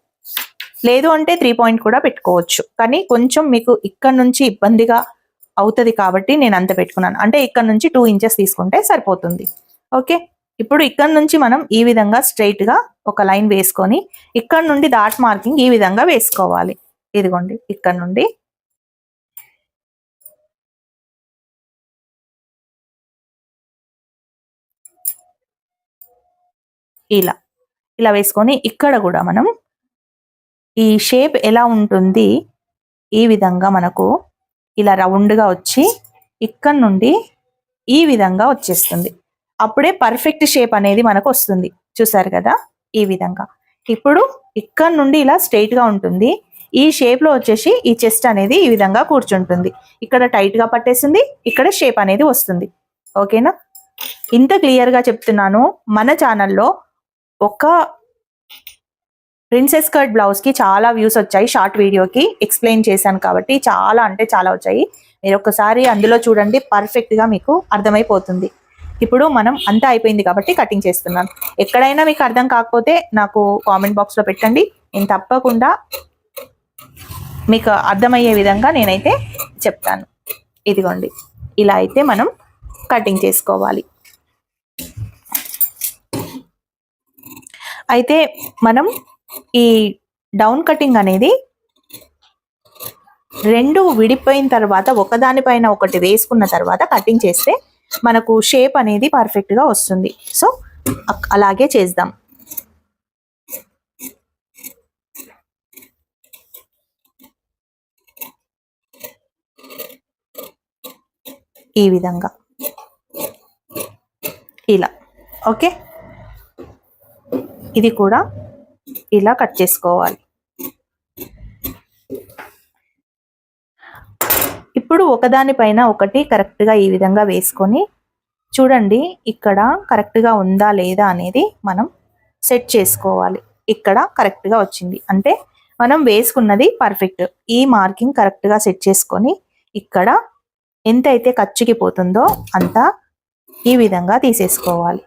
లేదు అంటే 3 పాయింట్ కూడా పెట్టుకోవచ్చు. కానీ కొంచెం మీకు ఇక్కడ నుంచి ఇబ్బందిగా అవుతుంది కాబట్టి నేను అంత పెట్టుకున్నాను. అంటే ఇక్కడ నుంచి 2 ఇంచెస్ తీసుకుంటే సరిపోతుంది. ఓకే, ఇప్పుడు ఇక్కడ నుంచి మనం ఈ విధంగా స్ట్రైట్ గా ఒక లైన్ వేసుకొని ఇక్కడ నుండి డాట్ మార్కింగ్ ఈ విధంగా వేసుకోవాలి. ఇదిగోండి ఇక్కడ నుండి ఇలా వేసుకొని ఇక్కడ కూడా మనం ఈ షేప్ ఎలా ఉంటుంది, ఈ విధంగా మనకు ఇలా రౌండ్గా వచ్చి ఇక్కడ నుండి ఈ విధంగా వచ్చేస్తుంది. అప్పుడే పర్ఫెక్ట్ షేప్ అనేది మనకు వస్తుంది. చూసారు కదా, ఈ విధంగా. ఇప్పుడు ఇక్కడ నుండి ఇలా స్ట్రైట్ గా ఉంటుంది. ఈ షేప్ లో వచ్చేసి ఈ చెస్ట్ అనేది ఈ విధంగా కూర్చుంటుంది. ఇక్కడ టైట్ గా పట్టేసింది, ఇక్కడ షేప్ అనేది వస్తుంది. ఓకేనా, ఇంత క్లియర్ గా చెప్తున్నాను. మన ఛానల్లో ఒక ప్రిన్సెస్ కట్ బ్లౌజ్ కి చాలా వ్యూస్ వచ్చాయి. షార్ట్ వీడియోకి ఎక్స్ప్లెయిన్ చేశాను కాబట్టి చాలా అంటే చాలా వచ్చాయి. మీరు ఒక్కసారి అందులో చూడండి, పర్ఫెక్ట్ గా మీకు అర్థమైపోతుంది. ఇప్పుడు మనం అంతా అయిపోయింది కాబట్టి కటింగ్ చేస్తున్నాను. ఎక్కడైనా మీకు అర్థం కాకపోతే నాకు కామెంట్ బాక్స్ లో పెట్టండి, నేను తప్పకుండా మీకు అర్థమయ్యే విధంగా నేనైతే చెప్తాను. ఇదిగోండి, ఇలా అయితే మనం కటింగ్ చేసుకోవాలి. అయితే మనం ఈ డౌన్ కటింగ్ అనేది రెండు విడిపోయిన తర్వాత ఒకదానిపైన ఒకటి వేసుకున్న తర్వాత కటింగ్ చేస్తే మనకు షేప్ అనేది పర్ఫెక్ట్ గా వస్తుంది. సో అలాగే చేద్దాం. ఈ విధంగా ఇలా. ఓకే, ఇది కూడా ఇలా కట్ చేసుకోవాలి. ఇప్పుడు ఒకదానిపైన ఒకటి కరెక్ట్గా ఈ విధంగా వేసుకొని చూడండి, ఇక్కడ కరెక్ట్గా ఉందా లేదా అనేది మనం సెట్ చేసుకోవాలి. ఇక్కడ కరెక్ట్గా వచ్చింది అంటే మనం వేసుకున్నది పర్ఫెక్ట్. ఈ మార్కింగ్ కరెక్ట్గా సెట్ చేసుకొని ఇక్కడ ఎంతైతే ఖర్చుకి పోతుందో అంతా ఈ విధంగా తీసేసుకోవాలి.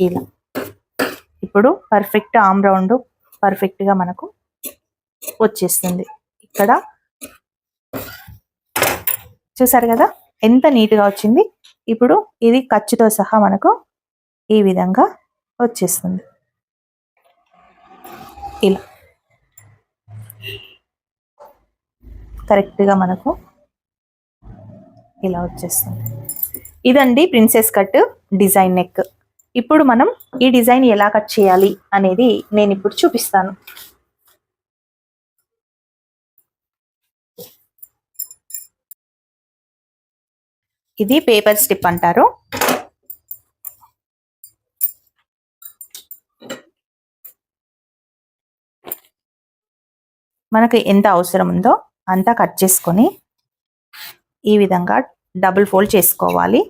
ఇలా ఇప్పుడు పర్ఫెక్ట్ ఆమ్ రౌండ్ పర్ఫెక్ట్గా మనకు వచ్చేస్తుంది. ఇక్కడ చూసారు కదా ఎంత నీట్గా వచ్చింది. ఇప్పుడు ఇది ఖర్చుతో సహా మనకు ఈ విధంగా వచ్చేస్తుంది. ఇలా కరెక్ట్గా మనకు ఇలా వచ్చేస్తుంది. ఇదండి ప్రిన్సెస్ కట్ డిజైన్ నెక్. ఇప్పుడు మనం ఈ డిజైన్ ఎలా కట్ చేయాలి అనేది నేను ఇప్పుడు చూపిస్తాను. ఇది పేపర్ స్టిప్ అంటారు. మనకు ఎంత అవసరం ఉందో అంతా కట్ చేసుకొని ఈ విధంగా డబుల్ ఫోల్డ్ చేసుకోవాలి.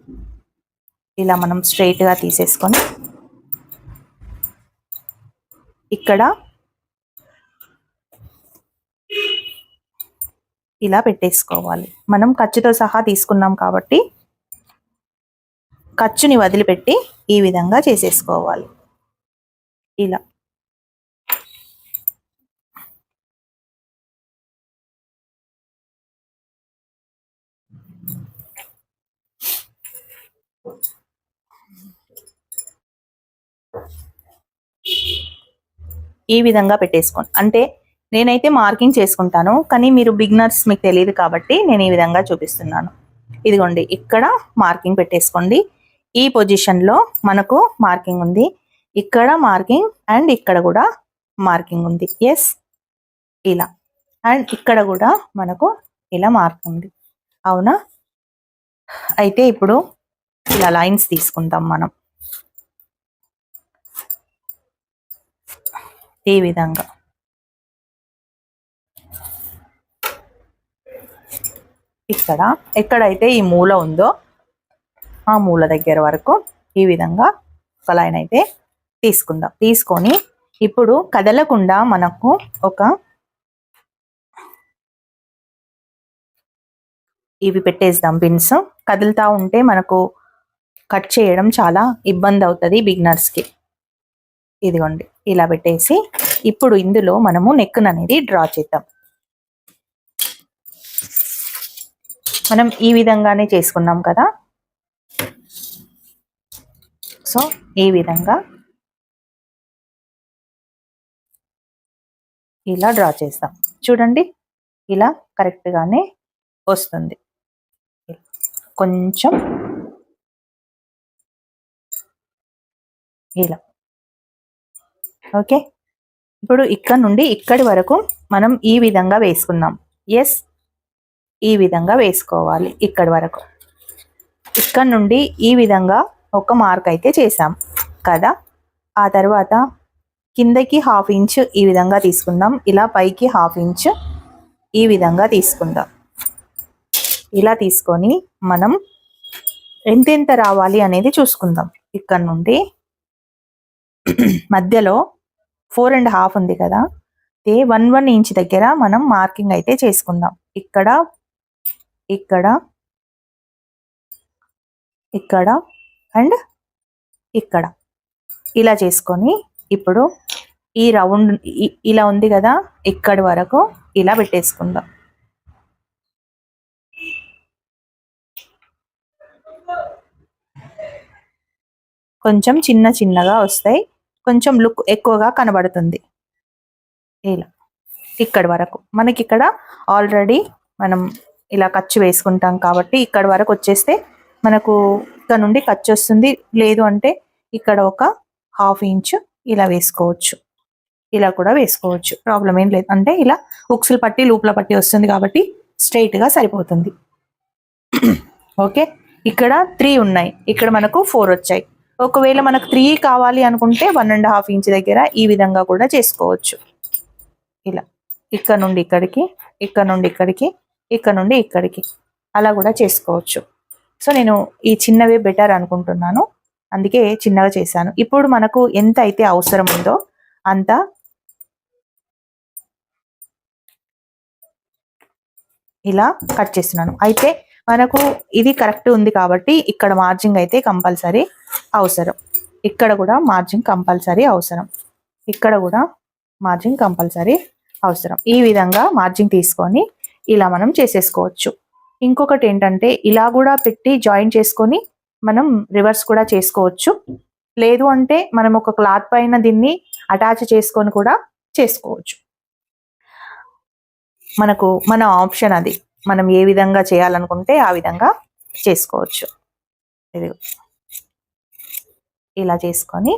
ఇలా మనం స్ట్రైట్గా తీసేసుకొని ఇక్కడ ఇలా పెట్టేసుకోవాలి. మనం ఖర్చుతో సహా తీసుకున్నాం కాబట్టి ఖర్చుని వదిలిపెట్టి ఈ విధంగా చేసేసుకోవాలి. ఇలా ఈ విధంగా పెట్టేసుకోండి. అంటే నేనైతే మార్కింగ్ చేసుకుంటాను, కానీ మీరు బిగినర్స్, మీకు తెలియదు కాబట్టి నేను ఈ విధంగా చూపిస్తున్నాను. ఇదిగోండి, ఇక్కడ మార్కింగ్ పెట్టేసుకోండి. ఈ పొజిషన్లో మనకు మార్కింగ్ ఉంది, ఇక్కడ మార్కింగ్ అండ్ ఇక్కడ కూడా మార్కింగ్ ఉంది. ఎస్, ఇలా. అండ్ ఇక్కడ కూడా మనకు ఇలా మార్క్ ఉంది. అవునా? అయితే ఇప్పుడు ఇలా లైన్స్ తీసుకుంటాం మనం ఈ విధంగా. ఇక్కడ ఎక్కడైతే ఈ మూల ఉందో ఆ మూల దగ్గర వరకు ఈ విధంగా ఒక లైన్ అయితే తీసుకుందాం. తీసుకొని ఇప్పుడు కదలకుండా మనకు ఇవి పెట్టేద్దాం పిన్స్. కదులుతా ఉంటే మనకు కట్ చేయడం చాలా ఇబ్బంది అవుతుంది బిగినర్స్కి. ఇదిగోండి, ఇలా పెట్టేసి ఇప్పుడు ఇందులో మనము నెక్ అనేది డ్రా చేద్దాం. మనం ఈ విధంగానే చేసుకున్నాం కదా, సో ఈ విధంగా ఇలా డ్రా చేస్తాం. చూడండి, ఇలా కరెక్ట్గానే వస్తుంది. కొంచెం ఇలా. ఓకే, ఇప్పుడు ఇక్కడ నుండి ఇక్కడి వరకు మనం ఈ విధంగా వేసుకుందాం. ఎస్, ఈ విధంగా వేసుకోవాలి. ఇక్కడి వరకు, ఇక్కడ నుండి ఈ విధంగా ఒక మార్క్ అయితే చేసాం కదా. ఆ తర్వాత కిందకి 1/2 ఇంచ్ ఈ విధంగా తీసుకుందాం. ఇలా పైకి 1/2 ఇంచ్ ఈ విధంగా తీసుకుందాం. ఇలా తీసుకొని మనం ఎంతెంత రావాలి అనేది చూసుకుందాం. ఇక్కడ నుండి మధ్యలో 4.5 ఉంది కదా, 1 ఇంచ్ దగ్గర మనం మార్కింగ్ అయితే చేసుకుందాం. ఇక్కడ ఇక్కడ ఇక్కడ అండ్ ఇక్కడ ఇలా చేసుకొని ఇప్పుడు ఈ రౌండ్ ఇలా ఉంది కదా, ఇక్కడి వరకు ఇలా పెట్టేసుకుందాం. కొంచెం చిన్న చిన్నగా వస్తాయి, కొంచెం లుక్ ఎక్కువగా కనబడుతుంది. ఇలా ఇక్కడి వరకు మనకి ఇక్కడ ఆల్రెడీ మనం ఇలా ఖర్చు వేసుకుంటాం కాబట్టి ఇక్కడి వరకు వచ్చేస్తే మనకు ఇక్కడ నుండి ఖర్చు వస్తుంది. లేదు అంటే ఇక్కడ ఒక 1/2 ఇంచ్ ఇలా వేసుకోవచ్చు, ఇలా కూడా వేసుకోవచ్చు, ప్రాబ్లం ఏం లేదు. అంటే ఇలా ఉక్సులు పట్టి లూప్ల పట్టి వస్తుంది కాబట్టి స్ట్రైట్గా సరిపోతుంది. ఓకే, ఇక్కడ 3 ఉన్నాయి, ఇక్కడ మనకు 4 వచ్చాయి. ఒకవేళ మనకు 3 కావాలి అనుకుంటే 1.5 ఇంచ్ దగ్గర ఈ విధంగా కూడా చేసుకోవచ్చు. ఇలా ఇక్కడ నుండి ఇక్కడికి, ఇక్కడ నుండి ఇక్కడికి, ఇక్కడ నుండి ఇక్కడికి అలా కూడా చేసుకోవచ్చు. సో నేను ఈ చిన్నవే బెటర్ అనుకుంటున్నాను, అందుకే చిన్నగా చేశాను. ఇప్పుడు మనకు ఎంత అయితే అవసరం ఉందో అంత ఇలా కట్ చేస్తున్నాను. అయితే మనకు ఇది కరెక్ట్ ఉంది కాబట్టి ఇక్కడ మార్జింగ్ అయితే కంపల్సరీ అవసరం, ఇక్కడ కూడా మార్జింగ్ కంపల్సరీ అవసరం, ఇక్కడ కూడా మార్జింగ్ కంపల్సరీ అవసరం. ఈ విధంగా మార్జింగ్ తీసుకొని ఇలా మనం చేసేసుకోవచ్చు. ఇంకొకటి ఏంటంటే ఇలా కూడా పెట్టి జాయిన్ చేసుకొని మనం రివర్స్ కూడా చేసుకోవచ్చు. లేదు అంటే మనం ఒక క్లాత్ పైన దీన్ని అటాచ్ చేసుకొని కూడా చేసుకోవచ్చు. మన ఆప్షన్ అది, మనం ఏ విధంగా చేయాలనుకుంటే ఆ విధంగా చేసుకోవచ్చు. ఇది ఇలా చేసుకొని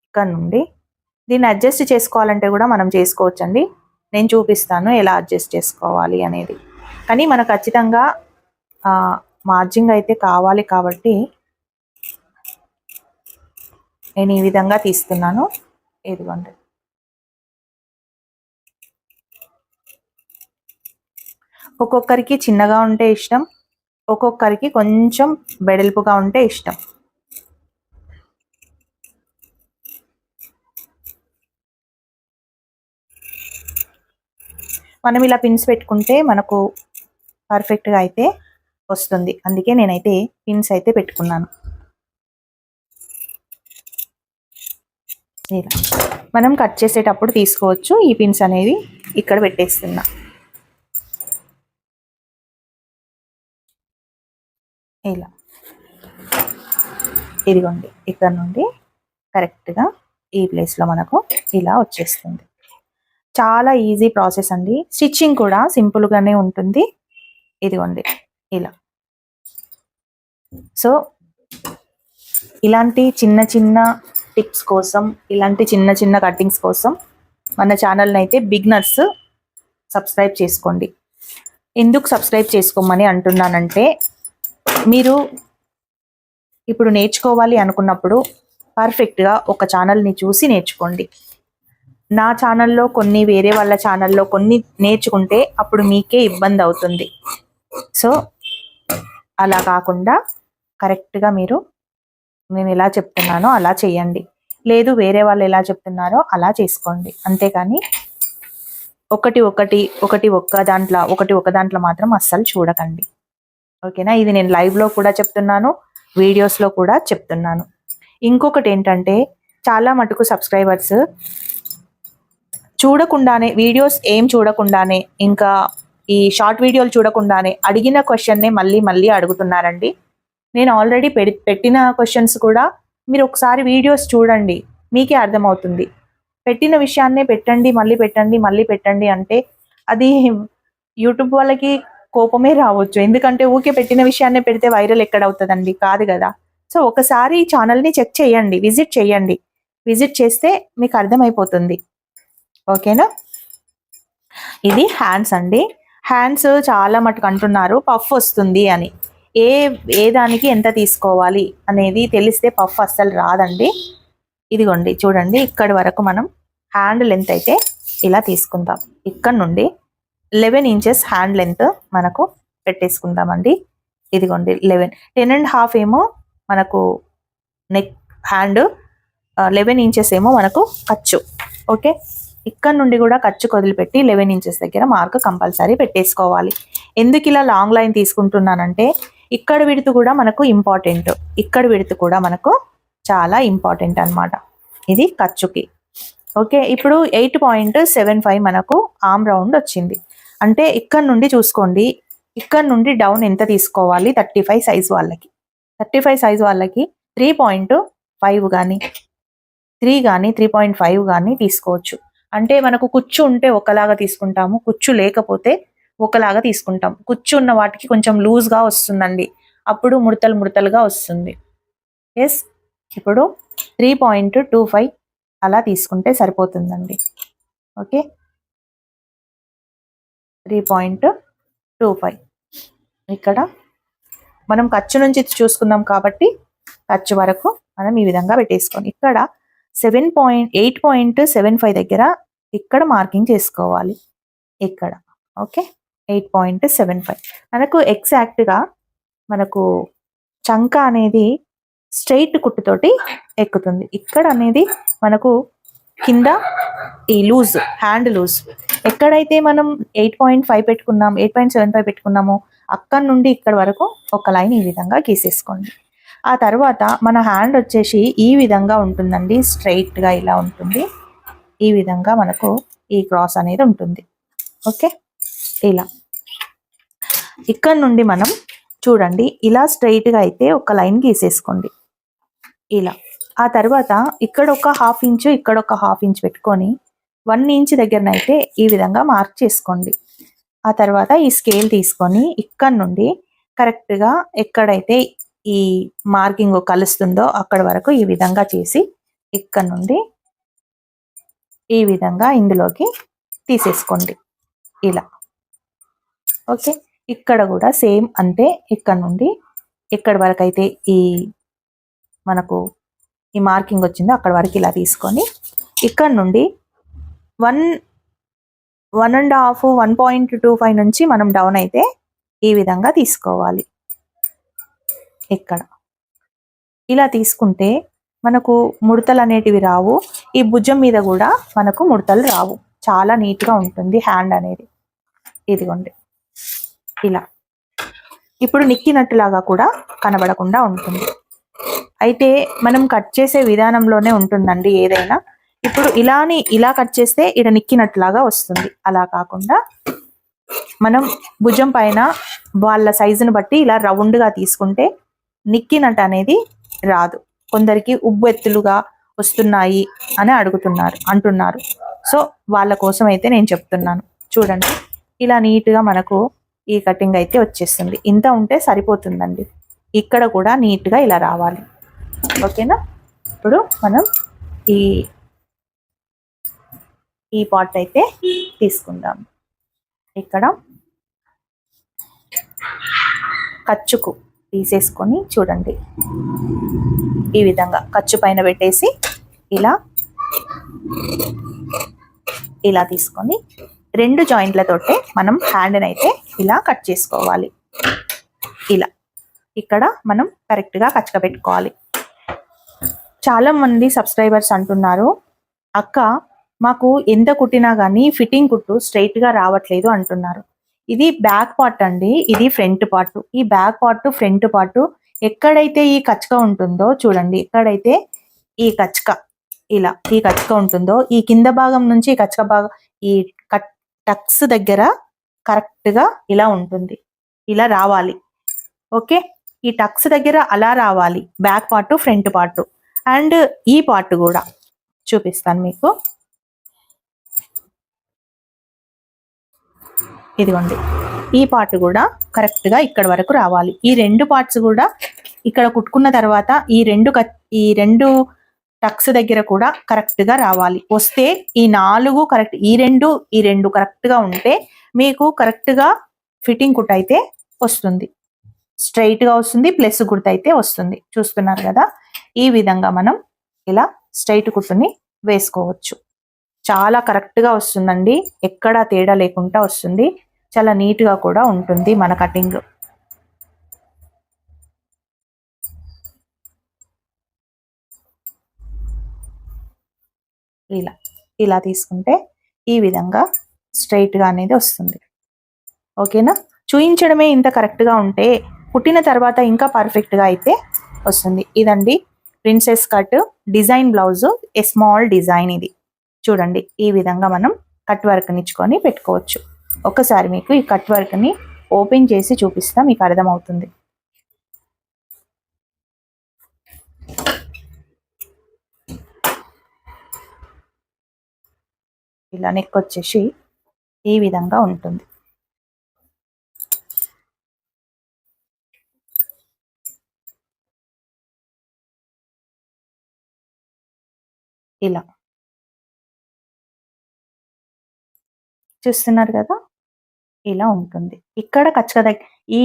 ఇక్కడ నుండి దీన్ని అడ్జస్ట్ చేసుకోవాలంటే కూడా మనం చేసుకోవచ్చు అండి. నేను చూపిస్తాను ఎలా అడ్జస్ట్ చేసుకోవాలి అనేది. కానీ మనకు ఖచ్చితంగా మార్జింగ్ అయితే కావాలి కాబట్టి నేను ఈ విధంగా తీస్తున్నాను. ఇదిగోండి, ఒక్కొక్కరికి చిన్నగా ఉంటే ఇష్టం, ఒక్కొక్కరికి కొంచెం వెడల్పుగా ఉంటే ఇష్టం. మనం ఇలా పిన్స్ పెట్టుకుంటే మనకు పర్ఫెక్ట్గా అయితే వస్తుంది. అందుకే నేనైతే పిన్స్ అయితే పెట్టుకున్నాను. ఇలా మనం కట్ చేసేటప్పుడు తీసుకోవచ్చు. ఈ పిన్స్ అనేవి ఇక్కడ పెట్టేస్తున్నా. ఇలా ఇదిగోండి, ఇక్కడ నుండి కరెక్ట్గా ఈ ప్లేస్లో మనకు ఇలా వచ్చేస్తుంది. చాలా ఈజీ ప్రాసెస్ అండి. స్టిచ్చింగ్ కూడా సింపుల్గానే ఉంటుంది. ఇదిగోండి ఇలా. సో ఇలాంటి చిన్న చిన్న టిప్స్ కోసం, ఇలాంటి చిన్న చిన్న కటింగ్స్ కోసం మన ఛానల్ని అయితే బిగినర్స్ సబ్స్క్రైబ్ చేసుకోండి. ఎందుకు సబ్స్క్రైబ్ చేసుకోమని అంటున్నానంటే, మీరు ఇప్పుడు నేర్చుకోవాలి అనుకున్నప్పుడు పర్ఫెక్ట్గా ఒక ఛానల్ని చూసి నేర్చుకోండి. నా ఛానల్లో కొన్ని, వేరే వాళ్ళ ఛానల్లో కొన్ని నేర్చుకుంటే అప్పుడు మీకే ఇబ్బంది అవుతుంది. సో అలా కాకుండా కరెక్ట్గా మీరు నేను ఎలా చెప్తున్నానో అలా చేయండి. లేదు వేరే వాళ్ళు ఎలా చెప్తున్నారో అలా చేసుకోండి. అంతేకాని ఒక దాంట్లో మాత్రం అస్సలు చూడకండి. ఓకేనా? ఇది నేను లైవ్లో కూడా చెప్తున్నాను, వీడియోస్లో కూడా చెప్తున్నాను. ఇంకొకటి ఏంటంటే, చాలా మటుకు సబ్స్క్రైబర్స్ చూడకుండానే, వీడియోస్ ఏం చూడకుండానే, ఇంకా ఈ షార్ట్ వీడియోలు చూడకుండానే అడిగిన క్వశ్చన్నే మళ్ళీ మళ్ళీ అడుగుతున్నారండి. నేను ఆల్రెడీ పెట్టిన క్వశ్చన్స్ కూడా మీరు ఒకసారి వీడియోస్ చూడండి, మీకే అర్థమవుతుంది. పెట్టిన విషయాన్నే మళ్ళీ పెట్టండి అంటే అది యూట్యూబ్ వాళ్ళకి కోపమే రావచ్చు. ఎందుకంటే ఊకే పెట్టిన విషయాన్నే పెడితే వైరల్ ఎక్కడ అవుతుందండి? కాదు కదా. సో ఒకసారి ఛానల్ని చెక్ చేయండి, విజిట్ చేయండి. విజిట్ చేస్తే మీకు అర్థమైపోతుంది. ఓకేనా? ఇది హ్యాండ్స్ అండి. హ్యాండ్స్ చాలా మటుకు అంటున్నారు పఫ్ వస్తుంది అని. ఏ దానికి ఎంత తీసుకోవాలి అనేది తెలిస్తే పఫ్ అస్సలు రాదండి. ఇదిగోండి చూడండి, ఇక్కడి వరకు మనం హ్యాండ్ లెంత్ అయితే ఇలా తీసుకుందాం. ఇక్కడ నుండి 11 ఇంచెస్ హ్యాండ్ లెంత్ మనకు పెట్టేసుకుందామండి. ఇదిగోండి 11, 10.5 ఏమో మనకు నెక్ హ్యాండ్, 11 ఇంచెస్ ఏమో మనకు ఖర్చు. ఓకే, ఇక్కడ నుండి కూడా ఖర్చు వదిలిపెట్టి 11 ఇంచెస్ దగ్గర మార్క్ కంపల్సరీ పెట్టేసుకోవాలి. ఎందుకు ఇలా లాంగ్ లైన్ తీసుకుంటున్నానంటే, ఇక్కడ విడుతు కూడా మనకు ఇంపార్టెంట్, ఇక్కడ విడుతు కూడా మనకు చాలా ఇంపార్టెంట్ అన్నమాట. ఇది ఖర్చుకి. ఓకే, ఇప్పుడు 8.75 మనకు ఆర్మ్ రౌండ్ వచ్చింది. అంటే ఇక్కడ నుండి చూసుకోండి, ఇక్కడ నుండి డౌన్ ఎంత తీసుకోవాలి? 35 సైజ్ వాళ్ళకి, 35 సైజ్ వాళ్ళకి 3.5 కానీ 3 కానీ 3.5 కానీ తీసుకోవచ్చు. అంటే మనకు కుచ్చు ఉంటే ఒకలాగా తీసుకుంటాము, కుచ్చు లేకపోతే ఒకలాగా తీసుకుంటాం. కుచ్చు ఉన్న వాటికి కొంచెం లూజ్గా వస్తుందండి, అప్పుడు ముడతలుగా వస్తుంది. ఎస్, ఇప్పుడు 3.25 అలా తీసుకుంటే సరిపోతుందండి. ఓకే, 3.25 ఇక్కడ మనం ఖర్చు నుంచి చూసుకుందాం కాబట్టి ఖర్చు వరకు మనం ఈ విధంగా పెట్టేసుకోండి. ఇక్కడ 8.75 దగ్గర ఇక్కడ మార్కింగ్ చేసుకోవాలి ఇక్కడ. ఓకే, 8.75 మనకు ఎగ్జాక్ట్గా మనకు చంక అనేది స్ట్రైట్ కుట్టుతోటి ఎక్కుతుంది. ఇక్కడ అనేది మనకు కింద ఈ లూజ్, హ్యాండ్ లూజ్ ఎక్కడైతే మనం 8.5 పెట్టుకున్నాం, 8.75 పెట్టుకున్నామో అక్కడ నుండి ఇక్కడ వరకు ఒక లైన్ ఈ విధంగా గీసేసుకోండి. ఆ తర్వాత మన హ్యాండ్ వచ్చేసి ఈ విధంగా ఉంటుందండి, స్ట్రైట్గా ఇలా ఉంటుంది. ఈ విధంగా మనకు ఈ క్రాస్ అనేది ఉంటుంది. ఓకే, ఇలా ఇక్కడ నుండి మనం చూడండి, ఇలా స్ట్రైట్గా అయితే ఒక లైన్ గీసేసుకోండి ఇలా. ఆ తర్వాత ఇక్కడ ఒక 1/2 ఇంచు, ఇక్కడ ఒక 1/2 ఇంచ్ పెట్టుకొని 1 ఇంచ్ దగ్గరనైతే ఈ విధంగా మార్క్ చేసుకోండి. ఆ తర్వాత ఈ స్కేల్ తీసుకొని ఇక్కడ నుండి కరెక్ట్గా ఎక్కడైతే ఈ మార్కింగ్ కలుస్తుందో అక్కడ వరకు ఈ విధంగా చేసి ఇక్కడ నుండి ఈ విధంగా ఇందులోకి తీసేసుకోండి ఇలా. ఓకే, ఇక్కడ కూడా సేమ్ అంతే, ఇక్కడ నుండి ఇక్కడ వరకు అయితే ఈ మనకు ఈ మార్కింగ్ వచ్చిందో అక్కడ వరకు ఇలా తీసుకొని ఇక్కడ నుండి 1.5, 1.25 నుంచి మనం డౌన్ అయితే ఈ విధంగా తీసుకోవాలి. ఇక్కడ ఇలా తీసుకుంటే మనకు ముడతలు అనేటివి రావు, ఈ భుజం మీద కూడా మనకు ముడతలు రావు, చాలా నీట్గా ఉంటుంది హ్యాండ్ అనేది. ఇదిగోండి ఇలా. ఇప్పుడు నిక్కినట్టులాగా కూడా కనబడకుండా ఉంటుంది. అయితే మనం కట్ చేసే విధానంలోనే ఉంటుందండి ఏదైనా. ఇప్పుడు ఇలా కట్ చేస్తే ఇక్కడ నిక్కినట్టులాగా వస్తుంది. అలా కాకుండా మనం భుజం పైన వాళ్ళ సైజును బట్టి ఇలా రౌండ్గా తీసుకుంటే నిక్కినట్టు అనేది రాదు. కొందరికి ఉబ్బెత్తులుగా వస్తున్నాయి అని అంటున్నారు. సో వాళ్ళ కోసం అయితే నేను చెప్తున్నాను. చూడండి, ఇలా నీట్గా మనకు ఈ కటింగ్ అయితే వచ్చేస్తుంది. ఇంత ఉంటే సరిపోతుందండి. ఇక్కడ కూడా నీట్గా ఇలా రావాలి. ఓకేనా? ఇప్పుడు మనం ఈ పార్ట్ అయితే తీసుకుందాం. ఇక్కడ ఖర్చుకు తీసేసుకొని చూడండి, ఈ విధంగా ఖర్చు పైన పెట్టేసి ఇలా తీసుకొని 2 జాయింట్లతోటే మనం హ్యాండ్ని అయితే ఇలా కట్ చేసుకోవాలి. ఇలా ఇక్కడ మనం కరెక్ట్గా కచ్చక పెట్టుకోవాలి. చాలా మంది సబ్స్క్రైబర్స్ అంటున్నారు, అక్క మాకు ఎంత కుట్టినా కానీ ఫిట్టింగ్ కుట్టు స్ట్రైట్గా రావట్లేదు అంటున్నారు. ఇది బ్యాక్ పార్ట్ అండి, ఇది ఫ్రంట్ పార్ట్. ఈ బ్యాక్ పార్ట్ ఫ్రంట్ పార్ట్ ఎక్కడైతే ఈ కచ్చక ఉంటుందో చూడండి, ఎక్కడైతే ఈ కచ్చక ఈ కచ్చక ఉంటుందో ఈ కింద భాగం నుంచి ఈ కచ్చక భాగం ఈ టక్స్ దగ్గర కరెక్ట్గా ఇలా ఉంటుంది, ఇలా రావాలి. ఓకే, ఈ టక్స్ దగ్గర అలా రావాలి back part front part. And ఈ పార్ట్ కూడా చూపిస్తాను మీకు. ఇదిగోండి, ఈ పార్ట్ కూడా కరెక్ట్గా ఇక్కడ వరకు రావాలి. ఈ 2 పార్ట్స్ కూడా ఇక్కడ కుట్టుకున్న తర్వాత ఈ రెండు టక్స్ దగ్గర కూడా కరెక్ట్గా రావాలి. వస్తే ఈ 4 కరెక్ట్, ఈ రెండు కరెక్ట్గా ఉంటే మీకు కరెక్ట్గా ఫిట్టింగ్ కుట్ అయితే వస్తుంది, స్ట్రైట్గా వస్తుంది, ప్లస్ కుర్త అయితే వస్తుంది. చూస్తున్నారు కదా, ఈ విధంగా మనం ఇలా స్ట్రైట్ కుట్టుని వేసుకోవచ్చు. చాలా కరెక్ట్గా వస్తుందండి, ఎక్కడా తేడా లేకుండా వస్తుంది. చాలా నీట్గా కూడా ఉంటుంది మన కటింగ్. ఇలా తీసుకుంటే ఈ విధంగా స్ట్రైట్గా అనేది వస్తుంది. ఓకేనా? చూయించడమే ఇంత కరెక్ట్గా ఉంటే కుట్టిన తర్వాత ఇంకా పర్ఫెక్ట్గా అయితే వస్తుంది. ఇదండి princess cut design blouse, a small design. ఇది చూడండి, ఈ విధంగా మనం కట్ వర్క్ నిచ్చుకొని పెట్టుకోవచ్చు. ఒకసారి మీకు ఈ కట్ వర్క్ని ఓపెన్ చేసి చూపిస్తా, మీకు అర్థమవుతుంది. ఇలా నెక్ వచ్చేసి ఈ విధంగా ఉంటుంది. ఇలా చూస్తున్నారు కదా, ఇలా ఉంటుంది. ఇక్కడ కచ్చక దగ్గర ఈ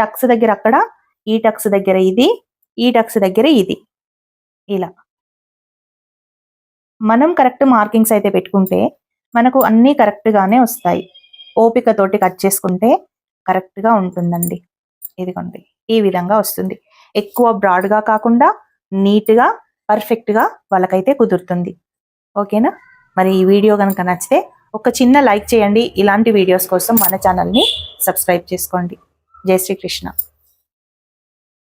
టక్స్ దగ్గర అక్కడ, ఈ టక్స్ దగ్గర ఇది, ఈ టక్స్ దగ్గర ఇది. ఇలా మనం కరెక్ట్ మార్కింగ్స్ అయితే పెట్టుకుంటే మనకు అన్నీ కరెక్ట్గానే వస్తాయి. ఓపికతోటి కట్ చేసుకుంటే కరెక్ట్గా ఉంటుందండి. ఇదిగోండి, ఈ విధంగా వస్తుంది. ఎక్కువ బ్రాడ్గా కాకుండా నీట్గా పర్ఫెక్ట్గా వాళ్ళకైతే కుదురుతుంది. ఓకేనా? మరి ఈ వీడియో కనుక నచ్చితే ఒక చిన్న లైక్ చేయండి. ఇలాంటి వీడియోస్ కోసం మన ఛానల్ని సబ్స్క్రైబ్ చేసుకోండి. జై శ్రీకృష్ణ.